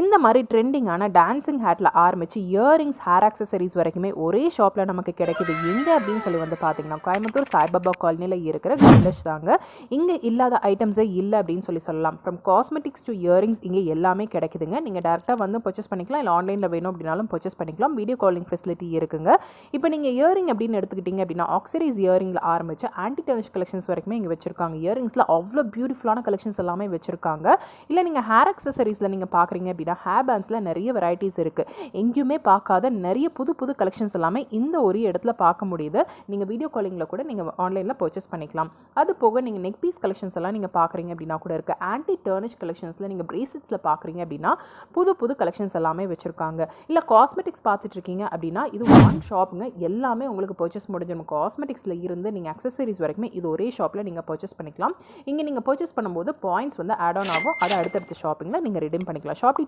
இந்த மாதிரி ட்ரெண்டிங்கான டான்சிங் ஹேட்டில் ஆரம்பித்து இயரிங்ஸ், ஹேர் ஆக்சசரிஸ் வரைக்குமே ஒரே ஷாப்பில் நமக்கு கிடைக்குது. எங்கே அப்படின்னு சொல்லி வந்து பார்த்தீங்கன்னா, கோயம்புத்தூர் சாய்பாபா காலனியில் இருக்கிற கோல்டஷ் தாங்க. இங்கே இல்லாத ஐட்டம்ஸே இல்லை அப்படின்னு சொல்லலாம். ஃப்ரம் காஸ்மெட்டிக்ஸ் டு இயரிங்ஸ் இங்கே எல்லாமே கிடைக்குதுங்க. நீங்கள் டேரெக்டாக வந்து பர்ச்சேஸ் பண்ணிக்கலாம், இல்லை ஆன்லைனில் வேணும் அப்படின்னாலும் பர்ச்சேஸ் பண்ணிக்கலாம். வீடியோ காலிங் ஃபெசிலிட்டி இருக்குங்க. இப்போ நீங்கள் இயரிங் அப்படின்னு எடுத்துக்கிட்டிங்க அப்படின்னா, ஆக்சரிஸ் இயரிங்கில் ஆரம்பித்து ஆன்டி டர்னிஷ் கலெக்ஷன்ஸ் வரைக்குமே இங்கே வச்சிருக்காங்க. இயரிங்ஸில் அவ்வளோ பியூட்டிஃபுல்லான கலெக்ஷன்ஸ் எல்லாமே வச்சிருக்காங்க. இல்லை நீங்கள் ஹேர் ஆக்சசரிஸில் நீங்கள் பார்க்குறீங்க அப்படின்னா, ஹேர் பேண்ட்ஸில் நிறைய வெரைட்டிஸ் இருக்குது. எங்கேயுமே பார்க்காத நிறைய புது புது கலெக்ஷன்ஸ் எல்லாமே இந்த ஒரு இடத்துல பார்க்க முடியுது. நீங்கள் வீடியோ காலிங்கில் கூட நீங்கள் ஆன்லைனில் பர்ச்சேஸ் பண்ணிக்கலாம். அது போக நீங்கள் நெக் பீஸ் கலெக்ஷன்ஸ் எல்லாம் நீங்கள் பார்க்குறீங்க அப்படின்னா கூட இருக்குது. ஆன்டி டர்னிஷ் கலெக்ஷன்ஸில் நீங்கள் பிரேஸ்லெட்ஸில் பார்க்குறீங்க அப்படின்னா புது புது கலெக்ஷன்ஸ் எல்லாமே வச்சுருக்காங்க. இல்லை காஸ்மெட்டிக்ஸ் பார்த்துட்டு இருக்கீங்க அப்படின்னா இது ஒன் ஷாப்புங்க. எல்லாமே உங்களுக்கு பர்ச்சேஸ் முடிஞ்சிடும். காஸ்மெட்டிக்ஸில் இருந்து நீங்கள் அக்சசரிஸ் வரைக்குமே இது ஒரே ஷாப்பில் நீங்கள் பர்ச்சேஸ் பண்ணிக்கலாம். இங்கே நீங்கள் பர்ச்சேஸ் பண்ணும்போது பாயிண்ட்ஸ் வந்து ஆட் ஆன் ஆகும். அதை அடுத்தடுத்த ஷாப்பிங்கில் நீங்கள் ரிடீம் பண்ணிக்கலாம். ஷாப்பிங்